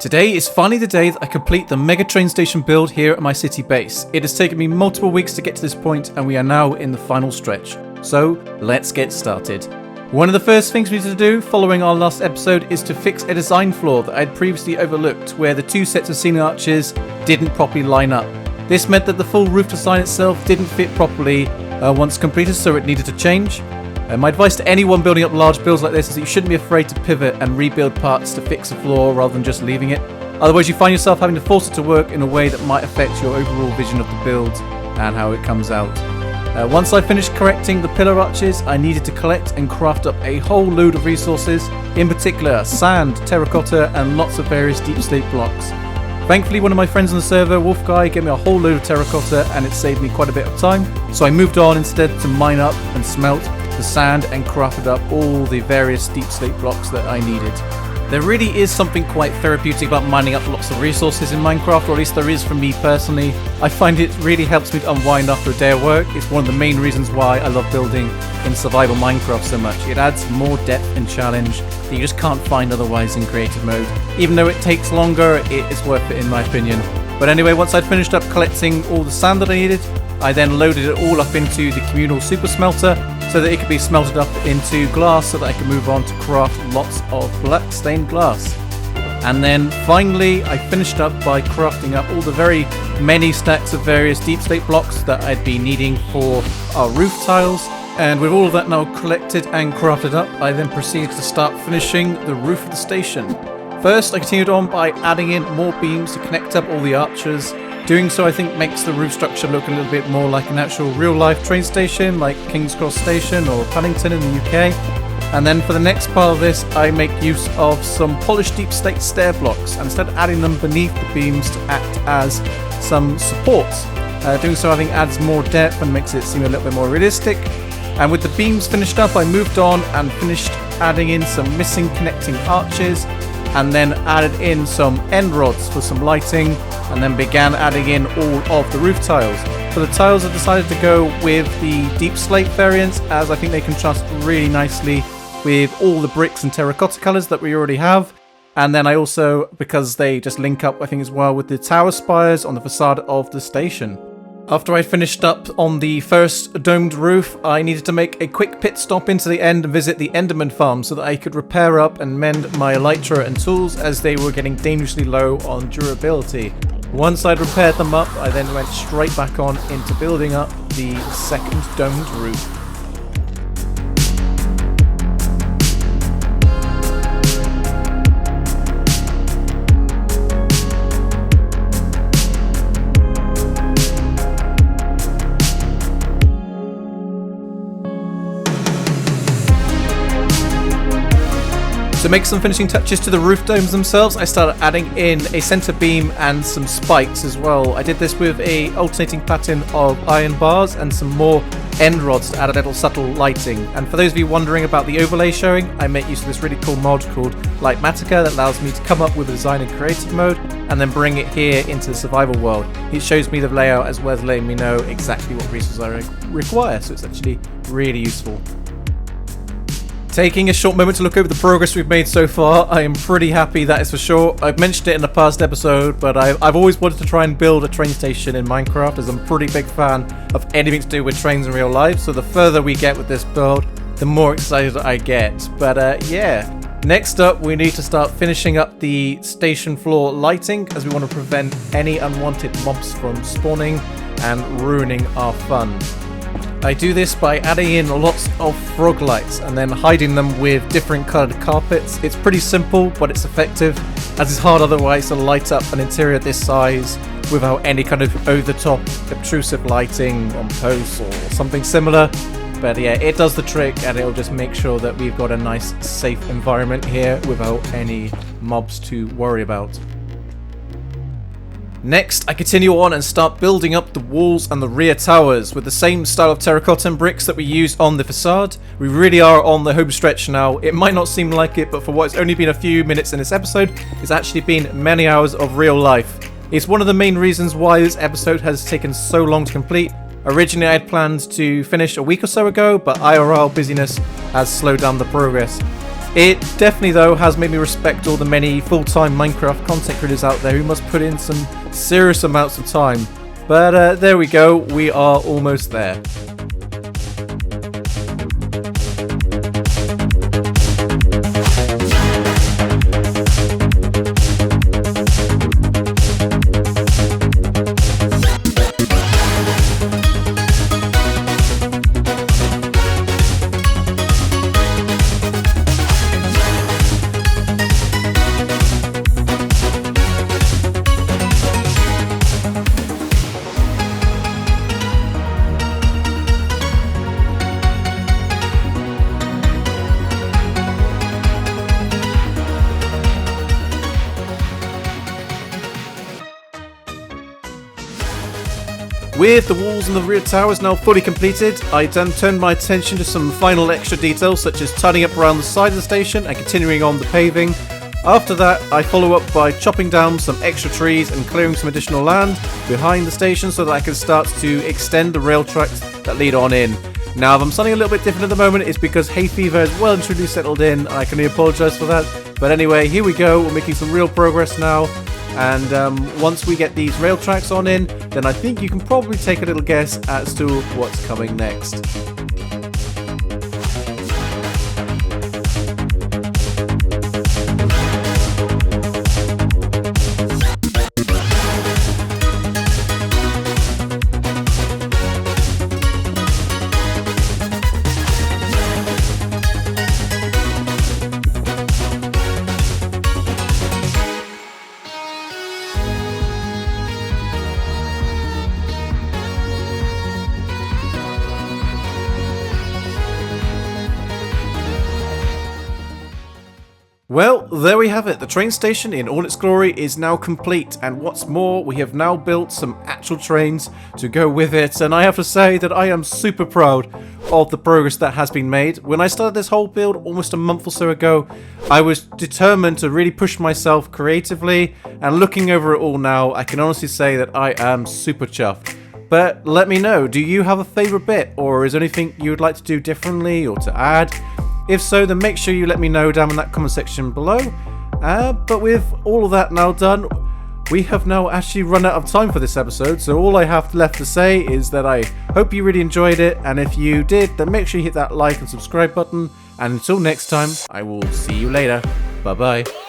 Today is finally the day that I complete the mega train station build here at my city base. It has taken me multiple weeks to get to this point and we are now in the final stretch. So let's get started. One of the first things we need to do following our last episode is to fix a design flaw that I had previously overlooked where the two sets of ceiling arches didn't properly line up. This meant that the full roof design itself didn't fit properly once completed, so it needed to change. My advice to anyone building up large builds like this is that you shouldn't be afraid to pivot and rebuild parts to fix a flaw rather than just leaving it. Otherwise you find yourself having to force it to work in a way that might affect your overall vision of the build and how it comes out. Once I finished correcting the pillar arches, I needed to collect and craft up a whole load of resources, in particular sand, terracotta and lots of various deep slate blocks. Thankfully, one of my friends on the server, Wolf Guy, gave me a whole load of terracotta and it saved me quite a bit of time. So I moved on instead to mine up and smelt the sand and crafted up all the various deep slate blocks that I needed. There really is something quite therapeutic about mining up lots of resources in Minecraft, or at least there is for me personally. I find it really helps me to unwind after a day of work. It's one of the main reasons why I love building in survival Minecraft so much. It adds more depth and challenge that you just can't find otherwise in creative mode. Even though it takes longer, it is worth it in my opinion. But anyway, once I'd finished up collecting all the sand that I needed, I then loaded it all up into the communal super smelter so that it could be smelted up into glass so that I could move on to craft lots of black stained glass. And then finally I finished up by crafting up all the very many stacks of various deep slate blocks that I'd be needing for our roof tiles. And with all of that now collected and crafted up, I then proceeded to start finishing the roof of the station. First I continued on by adding in more beams to connect up all the arches. Doing so I think makes the roof structure look a little bit more like an actual real-life train station like King's Cross Station or Paddington in the UK. And then for the next part of this I make use of some polished deep slate stair blocks and instead of adding them beneath the beams to act as some supports. Doing so I think adds more depth and makes it seem a little bit more realistic. And with the beams finished up I moved on and finished adding in some missing connecting arches and then added in some end rods for some lighting and then began adding in all of the roof tiles. For the tiles I decided to go with the deep slate variants as I think they contrast really nicely with all the bricks and terracotta colours that we already have. And then I also, because they just link up I think as well with the tower spires on the facade of the station. After I finished up on the first domed roof, I needed to make a quick pit stop into the end and visit the Enderman farm so that I could repair up and mend my elytra and tools as they were getting dangerously low on durability. Once I'd repaired them up, I then went straight back on into building up the second domed roof. To make some finishing touches to the roof domes themselves, I started adding in a centre beam and some spikes as well. I did this with a alternating pattern of iron bars and some more end rods to add a little subtle lighting. And for those of you wondering about the overlay showing, I make use of this really cool mod called Lightmatica that allows me to come up with a design in creative mode and then bring it here into the survival world. It shows me the layout as well as letting me know exactly what resources I require, so it's actually really useful. Taking a short moment to look over the progress we've made so far, I am pretty happy, that is for sure. I've mentioned it in a past episode, but I've always wanted to try and build a train station in Minecraft as I'm a pretty big fan of anything to do with trains in real life, so the further we get with this build, the more excited I get. But yeah, next up we need to start finishing up the station floor lighting as we want to prevent any unwanted mobs from spawning and ruining our fun. I do this by adding in lots of frog lights and then hiding them with different coloured carpets. It's pretty simple, but it's effective, as it's hard otherwise to light up an interior this size without any kind of over-the-top obtrusive lighting on posts or something similar. But yeah, it does the trick and it'll just make sure that we've got a nice, safe environment here without any mobs to worry about. Next, I continue on and start building up the walls and the rear towers with the same style of terracotta and bricks that we used on the facade. We really are on the home stretch now. It might not seem like it, but for what it's only been a few minutes in this episode, it's actually been many hours of real life. It's one of the main reasons why this episode has taken so long to complete. Originally I had planned to finish a week or so ago, but IRL busyness has slowed down the progress. It definitely, though, has made me respect all the many full-time Minecraft content creators out there who must put in some serious amounts of time. But there we go, we are almost there. With the walls and the rear towers now fully completed, I then turned my attention to some final extra details such as tidying up around the side of the station and continuing on the paving. After that, I follow up by chopping down some extra trees and clearing some additional land behind the station so that I can start to extend the rail tracks that lead on in. Now, if I'm sounding a little bit different at the moment, it's because hay fever has well and truly settled in. I can only apologise for that. But anyway, here we go. We're making some real progress now. And once we get these rail tracks on in, then I think you can probably take a little guess as to what's coming next. Well, there we have it. The train station in all its glory is now complete, and what's more, we have now built some actual trains to go with it, and I have to say that I am super proud of the progress that has been made. When I started this whole build almost a month or so ago, I was determined to really push myself creatively, and looking over it all now, I can honestly say that I am super chuffed. But let me know, do you have a favourite bit, or is there anything you would like to do differently or to add? If so, then make sure you let me know down in that comment section below. But with all of that now done, we have now actually run out of time for this episode, so all I have left to say is that I hope you really enjoyed it, and if you did, then make sure you hit that like and subscribe button, and until next time, I will see you later. Bye bye.